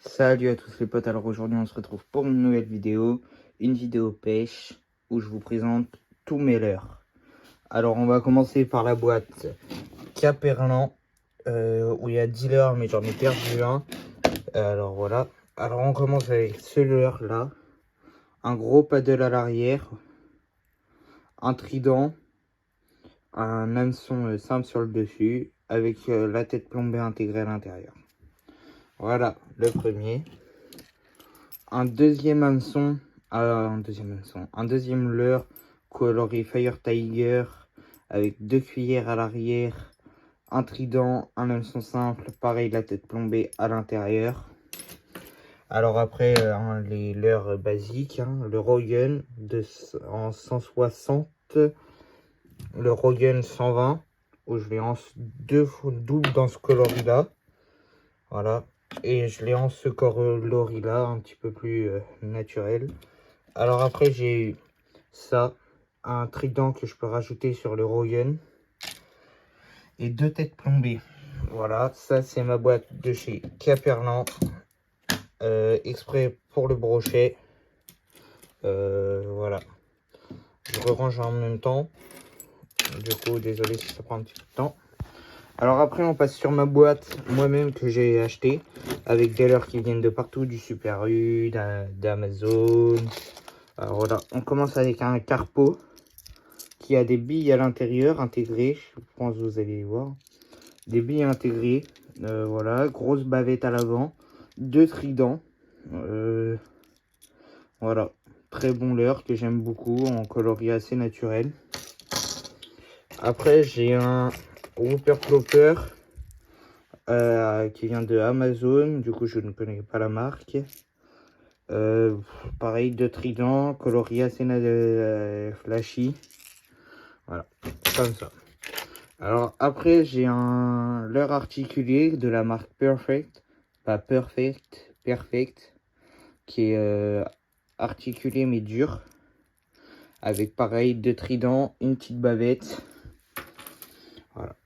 Salut à tous les potes, alors aujourd'hui on se retrouve pour une nouvelle vidéo, une vidéo pêche où je vous présente tous mes leurres. Alors on va commencer par la boîte Caperlan où il y a 10 leurres mais j'en ai perdu un. Alors voilà, alors on commence avec ce leurre là, un gros paddle à l'arrière, un trident, un hameçon simple sur le dessus avec la tête plombée intégrée à l'intérieur. Voilà le premier. Un deuxième hameçon, un deuxième leurre coloris Fire Tiger avec 2 cuillères à l'arrière, un trident, un hameçon simple, pareil la tête plombée à l'intérieur. Alors après les leurres basiques, le Rogan en 160, le Rogan 120 où je l'ai en double dans ce coloris là, voilà. Et je l'ai en ce coloris là, un petit peu plus naturel. Alors après j'ai eu ça, un trident que je peux rajouter sur le Rogan. Et 2 têtes plombées. Voilà, ça c'est ma boîte de chez Caperlan. Exprès pour le brochet. Voilà. Je range en même temps. Du coup, désolé si ça prend un petit peu de temps. Alors après on passe sur ma boîte moi-même que j'ai acheté avec des leurres qui viennent de partout, du Super U, d'Amazon. Alors voilà, on commence avec un Carpo qui a des billes à l'intérieur intégrées, je pense que vous allez les voir. Des billes intégrées, voilà, grosse bavette à l'avant, 2 tridents. Voilà, très bon leurre que j'aime beaucoup, en coloris assez naturel. Après j'ai un Whooper Plopper qui vient de Amazon, du coup je ne connais pas la marque. Pareil, 2 tridents, coloris assez flashy. Voilà, comme ça. Alors après j'ai un leurre articulé de la marque Perfect, pas Perfect, qui est articulé mais dur, avec pareil 2 tridents, une petite bavette. Voilà.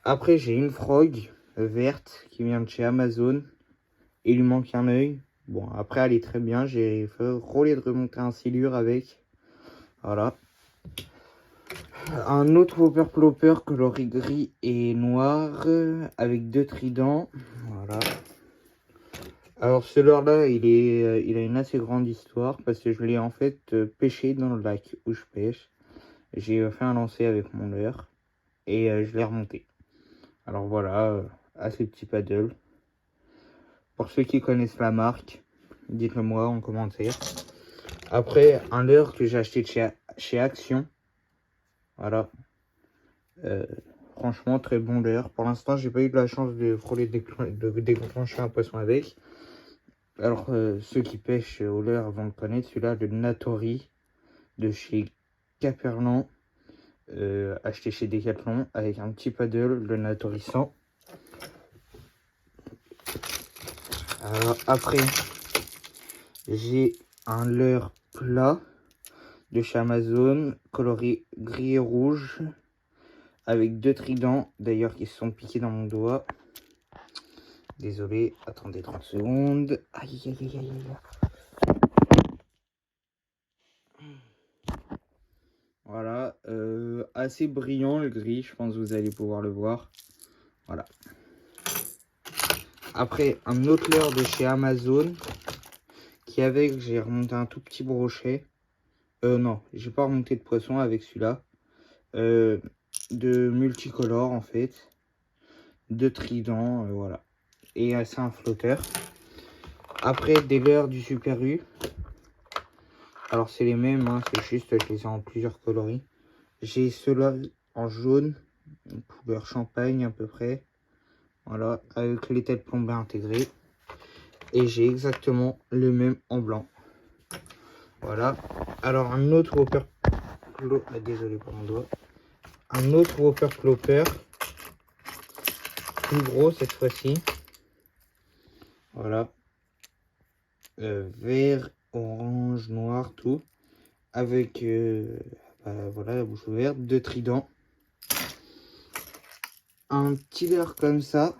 Après j'ai une frog verte qui vient de chez Amazon, il lui manque un œil. Bon après elle est très bien, j'ai fait rouler de remonter un silure avec. Voilà. Un autre Whooper Plopper coloris gris et noir avec 2 tridents. Voilà. Alors ce leurre là il a une assez grande histoire parce que je l'ai en fait pêché dans le lac où je pêche. J'ai fait un lancer avec mon leurre et je l'ai remonté. Alors voilà, assez petit paddle. Pour ceux qui connaissent la marque, dites-le moi en commentaire. Après un leurre que j'ai acheté de chez Action. Voilà. Franchement très bon leurre. Pour l'instant j'ai pas eu de la chance de frôler de déclencher un poisson avec. Alors ceux qui pêchent au leurre vont le connaître, celui-là, le Natori de chez Caperlan, acheté chez Decathlon avec un petit paddle, le Natori 100. Alors après j'ai un leurre plat de chez Amazon, coloré gris et rouge, avec 2 tridents d'ailleurs qui se sont piqués dans mon doigt. Désolé, attendez 30 secondes. Aïe aïe aïe aïe aïe. Voilà, assez brillant le gris, je pense que vous allez pouvoir le voir. Voilà. Après, un autre leurre de chez Amazon qui avec, j'ai remonté un tout petit brochet. Non, j'ai pas remonté de poisson avec celui-là. De multicolore en fait. 2 tridents, voilà. Et c'est un flotteur. Après, des leurres du Super U. Alors c'est les mêmes, hein, c'est juste je les ai en plusieurs coloris. J'ai ceux-là en jaune, une couleur champagne à peu près. Voilà, avec les têtes plombées intégrées. Et j'ai exactement le même en blanc. Voilà. Alors un autre Whooper désolé pour mon doigt. Un autre Whooper Plopper. Plus gros cette fois-ci. Voilà. Vert, orange, noir, tout. Avec voilà la bouche ouverte, 2 tridents. Un petit leurre comme ça.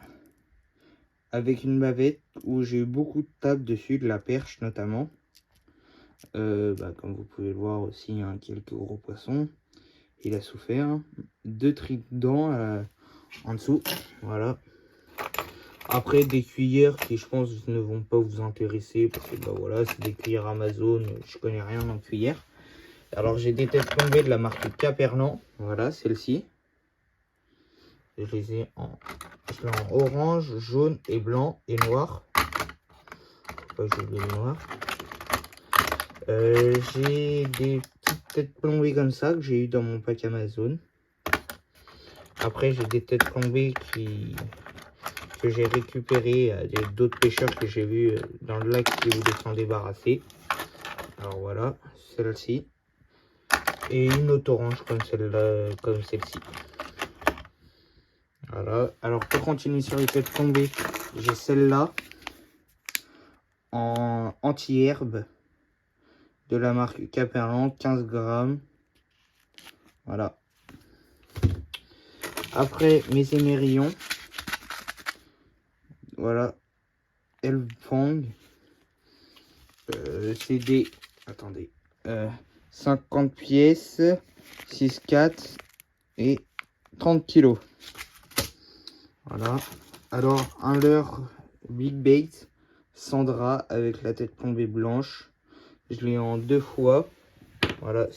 Avec une bavette où j'ai eu beaucoup de tables dessus, de la perche notamment. Comme vous pouvez le voir aussi, hein, quelques gros poissons. Il a souffert. 2 tridents en dessous. Voilà. Après, des cuillères qui, je pense, ne vont pas vous intéresser. Parce que, voilà, c'est des cuillères Amazon. Je connais rien en cuillère. Alors, j'ai des têtes plombées de la marque Caperlan. Voilà, celle-ci. Je les ai en orange, jaune et blanc et noir. Faut pas que j'oublie le noir. J'ai des petites têtes plombées comme ça que j'ai eu dans mon pack Amazon. Après, j'ai des têtes plombées que j'ai récupérées d'autres pêcheurs que j'ai vus dans le lac qui voulaient s'en débarrasser. Alors voilà, celle-ci. Et une autre orange comme celle-là, comme celle-ci. Voilà. Alors pour continuer sur les têtes plombées, j'ai celle-là en anti-herbe de la marque Caperlan, 15 grammes. Voilà. Après, mes émerillons. Voilà. Elfang. C'est des... Attendez. 50 pièces. 6,4 et 30 kilos. Voilà. Alors, un leurre Big Bait Sandra avec la tête plombée blanche. Je l'ai en 2 fois. Voilà.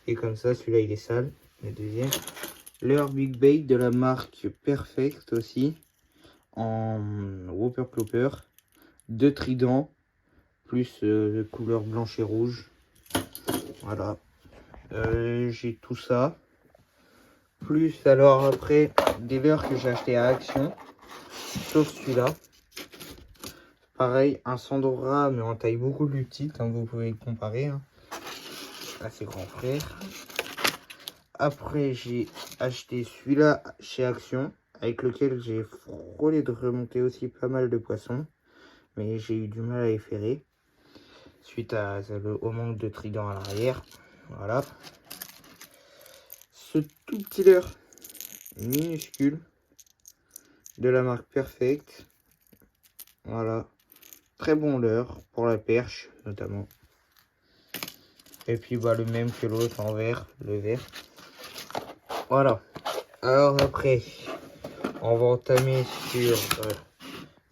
Et comme ça, celui-là, il est sale. Le deuxième. Leurre Big Bait de la marque Perfect aussi. En Whopper Clopper. 2 tridents. Plus couleur blanche et rouge. Voilà. J'ai tout ça. Plus alors après des leurres que j'ai acheté à Action. Sauf celui-là. Pareil, un Sandora mais en taille beaucoup plus petite, comme vous pouvez le comparer. Hein. Là c'est grand frère. Après j'ai acheté celui-là chez Action. Avec lequel j'ai frôlé de remonter aussi pas mal de poissons. Mais j'ai eu du mal à les ferrer. Suite au manque de trident à l'arrière. Voilà. Ce tout petit leurre minuscule de la marque Perfect. Voilà. Très bon leurre pour la perche notamment. Et puis le même que l'autre en vert, le vert. Voilà. Alors après, on va entamer sur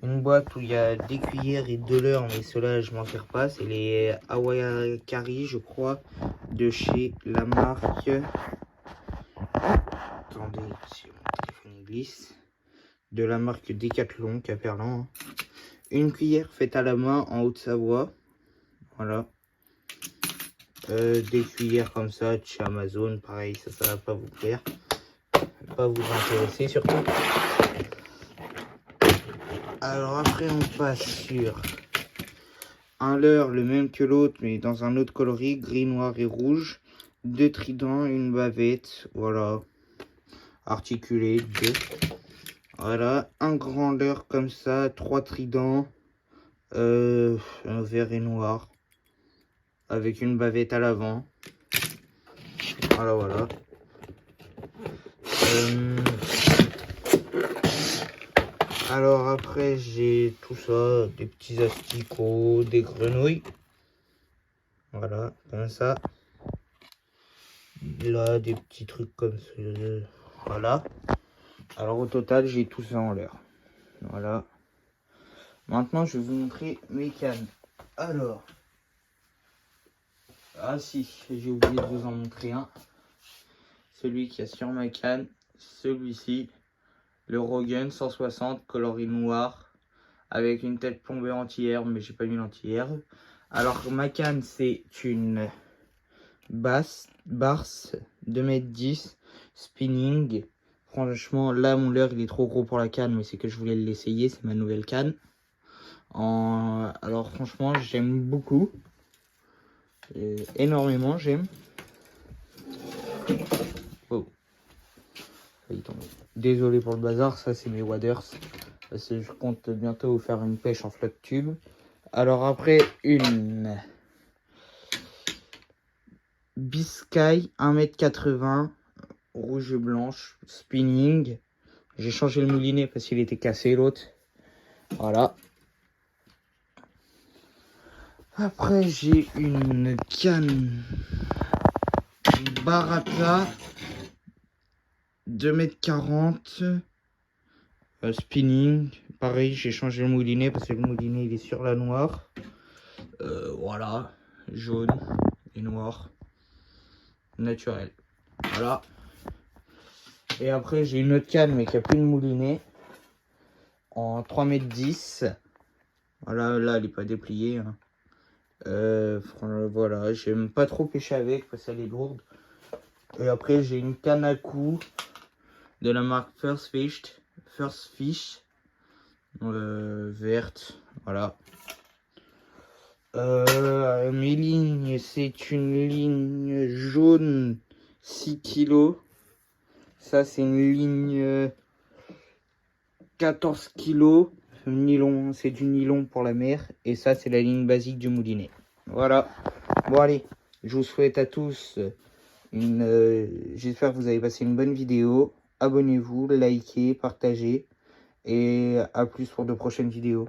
une boîte où il y a des cuillères et 2 leurres, mais ceux-là je m'en sers pas. C'est les Hawaii Kari, je crois, de chez la marque. Attendez, si mon téléphone glisse. De la marque Decathlon, Caperlan. Une cuillère faite à la main en Haute-Savoie. Voilà. Des cuillères comme ça de chez Amazon. Pareil, ça va pas vous plaire. Pas vous intéresser surtout. Alors après, on passe sur un leurre, le même que l'autre, mais dans un autre coloris, gris, noir et rouge. 2 tridents, une bavette. Voilà. Articulé, 2. Voilà, un grand leurre comme ça, 3 tridents, un vert et noir, avec une bavette à l'avant. Voilà. Alors après, j'ai tout ça, des petits asticots, des grenouilles. Voilà, comme ça. Là, des petits trucs comme ça. Voilà. Alors au total, j'ai tout ça en leurre. Voilà. Maintenant, je vais vous montrer mes cannes. Alors. Ah si, j'ai oublié de vous en montrer un. Celui qui a sur ma canne. Celui-ci. Le Rogan 160 coloris noir. Avec une tête plombée anti-herbe, mais j'ai pas mis l'anti-herbe. Alors ma canne, c'est une Barse 2,10 m spinning. Franchement, là, mon leurre, il est trop gros pour la canne, mais c'est que je voulais l'essayer. C'est ma nouvelle canne. Alors, franchement, j'aime beaucoup. Énormément, j'aime. Oh. Désolé pour le bazar, ça, c'est mes waders. Parce que je compte bientôt vous faire une pêche en flotte tube. Alors, après, une Biscay 1,80 m. Rouge et blanche, spinning. J'ai changé le moulinet parce qu'il était cassé l'autre. Voilà. Après, j'ai une canne Barata 2,40 m. Spinning. Pareil, j'ai changé le moulinet parce que le moulinet il est sur la noire. Voilà. Jaune et noir. Naturel. Voilà. Et après, j'ai une autre canne mais qui a plus de moulinet. En 3,10 m. Voilà, là, elle n'est pas dépliée. Hein. Voilà, j'aime pas trop pêcher avec parce qu'elle est lourde. Et après, j'ai une canne à coups de la marque First Fish. Verte. Voilà. Mes lignes, c'est une ligne jaune 6 kg. Ça, c'est une ligne 14 kg. Nylon, c'est du nylon pour la mer. Et ça, c'est la ligne basique du moulinet. Voilà. Bon, allez, je vous souhaite à tous j'espère que vous avez passé une bonne vidéo. Abonnez-vous, likez, partagez. Et à plus pour de prochaines vidéos.